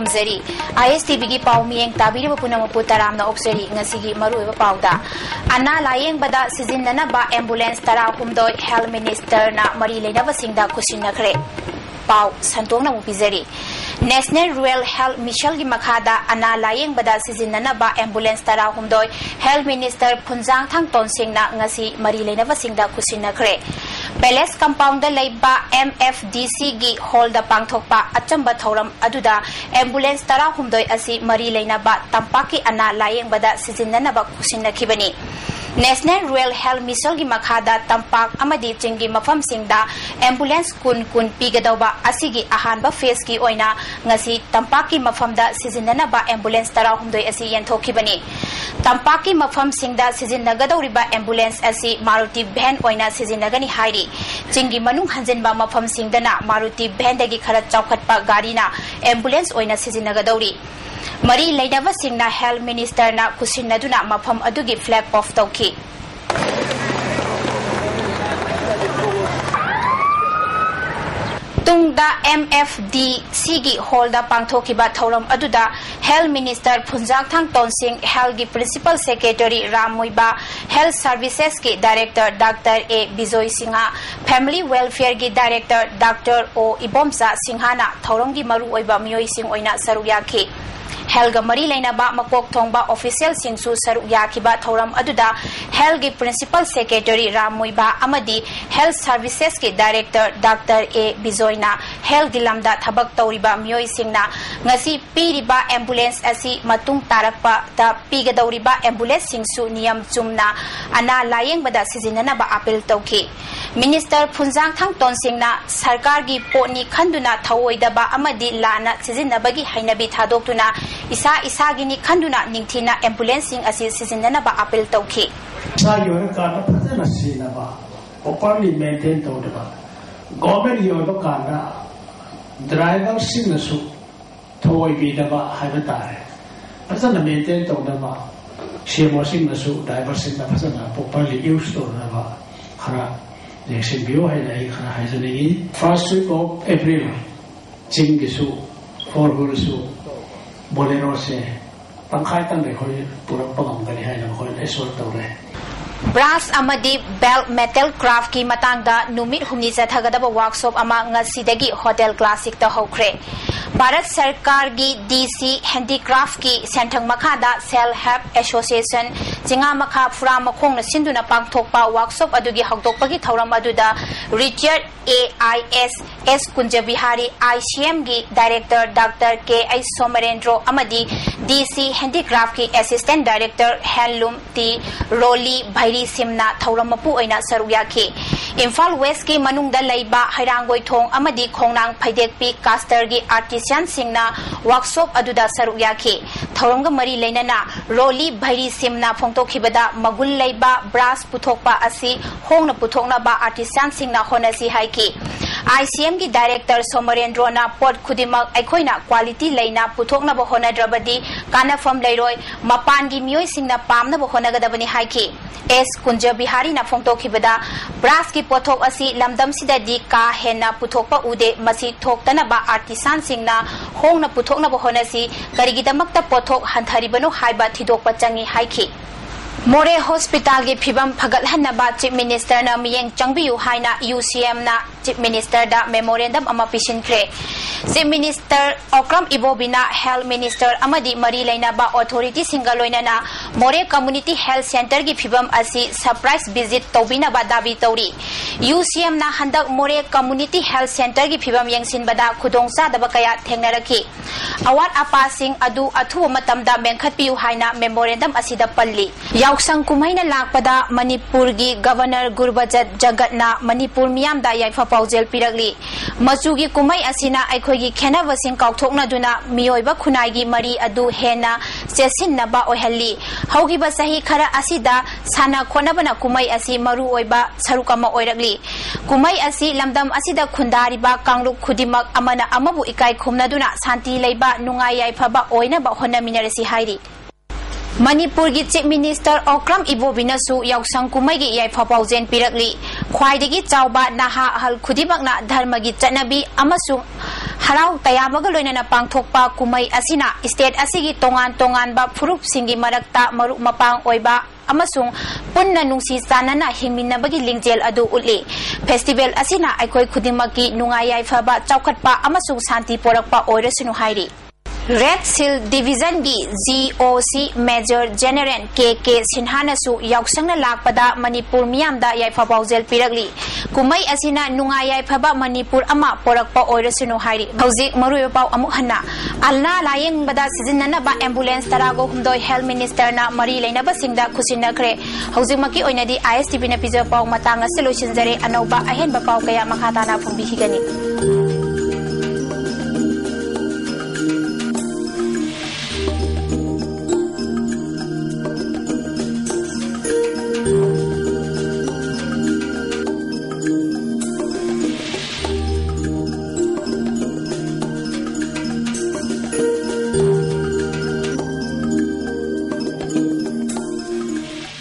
खुमजरी ISTV की पाउ मियेंग ताबिरब पुनमपु तरामना ओक्सरी ngasiगी maruiba pauda ana layeng bada sizinna ba ambulance tara humdoi health minister na mari leinaba singda kusinakre pau santongna mupizari National Rural Health Mission की मखादा अना लायेंग बदा सिजिनना बा ambulance तरा हुमदोय health minister फुंजांग थांग तोनसिंगना ngasi मरी लेनबा सिंगदा कुसिनखरे palace compound लेबा MFDC की hall दा पांगथोकपा अचंबा थौरम अदुदा ambulance तरा हुमदोय असि मरी लेनबा तंपाकी अना लायेंग बदा सिजिनना बा कुसिनखिबनी National Rural Health Mission की मखादा तंपाक अमदी चिंगी मफम सिंगदा एम्बुलेंस कुन पीगदौबा असिगी अहानबा फेस की ओइना ngasi tampaki mafamda sizinna ambulance tara humdoi asi yanthokibani tampaki mafam singda sizinnagadoriba ambulance asi Maruti van oina sizinnagani hairi chingi manung hanjenba mafam singdana Maruti van dagi khara chaukhatpa gari na ambulance oina sizinnagadori mari leidaba singna health minister na kusinnaduna mafam adugi flag off tauki Tungda MFDC की hall दा पांगथोकिबा थौरम अदुदा health minister फुंजांग थांग तोनसिंग health की principal secretary रामोइबा health services की director doctor ए Bijoy Sinha family welfare की director doctor ओ इबोमसा सिंहाना थौरम की मरु ओइबा मियोय Singh ओइना सरुयाखि health मरी लेनाबा मकोक थोंबा official सिंसु सरुक याखिबा थौरम अदुदा हेल्थ की प्रिंसिपल सेक्रेटरी रामोइबा अमदी हेल्थ सर्विसेज के डायरेक्टर डॉक्टर ए बिजोयना हेल्थ गिलमदा थबक तौरिबा मियोय सिंगना ngasi piriba ambulance asi matung tarakpa da pigadauriba ambulance singsu niyam chumna ana layeng bada sizinna ba appeal tauki minister phunjang thang tonsingna sarkar gi poni khanduna thawoida ba amadi lana sizinna bagi hainabi thadoktuna isa gini khanduna ningthina ambulance sing asi sizinna ba appeal tauki sa yora ka na phajana sina ba properly maintain tawda government yora ka na driver sing na su thoi bi da ba haiba tare phajana maintain tawda ba shemo sing na su driver sing na phajana properly use tawda ba khara election bio hai nai khara haijani first week of April ching gi su for hul su bolero se tangkhai tang de khoi pura pagam gani hai na khoi esor tawre Brass amadi bell metal craft की मतंगदा नुमित हुमनी चथगदबा workshop अमा ngasi hotel classic ता होख्रे भारत सरकार की DC हैंडीक्राफ्ट की सेंथंग मखादा सेल्फ हेल्प एसोसिएशन जिंगा मखा फुरा मखोंग सिंधुना पांगथोकपा वर्कशॉप अदुगी हौदोकपगी थौरम अदुदा Richard AIS S Kunjbihari ICM की डायरेक्टर डॉक्टर KI सोमरेंद्रो अमदी DC हैंडीक्राफ्ट की assistant director handloom T Roli भैरी सिमना थौरम मपु ओइना सरुयाखि इम्फाल वेस्ट की मनुंगदा लैबा हैरांगोय थोंग अमदी खोंगनांग फैदेकपी कास्टर की आर्टिसन सिंगना वर्कशॉप अदुदा सरुयाखि थौरंग मरी लेनना रोली भैरी सिमना फोंगतोखिबदा मगुल लैबा ब्रास पुथोकपा असि होंगना पुथोकना बा आर्टिसन सिंगना होनसी हाइकि ICM की डायरेक्टर सोमरेंद्रो ना पोट खुदिमक अखोइना क्वालिटी लेना पुथोकना बो होनद्रबदी कानाफम लेरोय मपान की मियोय सिंगना पामना बो होनगदबनी हाइकि S कुंजबिहारी ना फोंगतोखिबदा ब्रास की पोथोक असि लमदम सिददी का हेना पुथोकपा उदे मसी थोक्तना बा आर्टिसन सिंगना होंगना पुथोकना बो होनसी करिगिदमक्ता पोथोक हंथरिबनो हाइबा थिदोकपा चंगी हाइखि मोरे हॉस्पिटल की फिबम फगलहनबा चीफ मिनिस्टर ना मियेंग चंगबियु हाइना UCM ना चीफ मिनिस्टर दा मेमोरेंडम अमा पिसिनख्रे चीफ मिनिस्टर ओक्रम इबोबिना हेल्थ मिनिस्टर अमदी मरी लेनाबा अथॉरिटी सिंगल लोइनाना मोरे कम्युनिटी हेल्थ सेंटर की फिबम असि सरप्राइज विजिट तौबिनाबा दाबी तौरी UCM ना हंदक मोरे कम्युनिटी हेल्थ सेंटर की फिबम यंगसिनबदा खुदोंचादबा कया थेंगनरखि अवाट अपा सिंह अदु अथु मतमदा मेंखतपियु हाइना मेमोरेंडम असिदा पल्ली याउसंग कुमैना लाकपदा मणिपुर की गवर्नर गुरबजत जगतना मणिपुर मियामदा याइफा पाउजेल पिरगली मचुगी कुमै असिना अखोगी खेनावसिंग काउथोकनादुना मियोइबा खुनाइगी मरी अदु हेना चेसिननबा ओहल्ली हौगिबा सही खरा असिदा साना खोनबना कुमै असि मरु ओइबा सरुकमा ओइरगली कुमै असि लमदम असिदा खुंदारिबा कांगलुक खुदिमक अमना अमबु इकाई खुमनादुना शांति लेबा नुंगाई याइफाबा ओइनबा होनमिनरसि हाइरी मणिपुर की चीफ मिनिस्टर ओक्रम इबोबिनसु याउसंग कुमै की याइफा पाउजेन पिरगली ख्वाइदगी चावबा नहा अहल खुदिमकना धर्म की चटनबी अमसुंग Harau tayamaga loinana pangthokpa kumai asina state asigi tongan ba furup singi marakta maruk mapang oiba amasung punna nungsi sanana hingminabagi lingjel adu utli. Festival asina aikoi khudimaki nungayai phaba chaukhatpa amasung santi porakpa oirasunu hairi. Red Seal Division gi GOC Major General KK Sinhanasu yausangna lakpada Manipur miyamda yaifa paujel piragli. Kumai asina nungayai phaba Manipur ama porakpa oirasunu hairi. Hauzik marui pau amuk hanna alna layeng bada sizinna ba ambulance tarago humdoi health minister na mari leinaba singda khusinakre. Hauzik maki oinadi ISTV na pijo pau matanga solution jare anoba ahen ba pau kaya makhatana phumbi higani.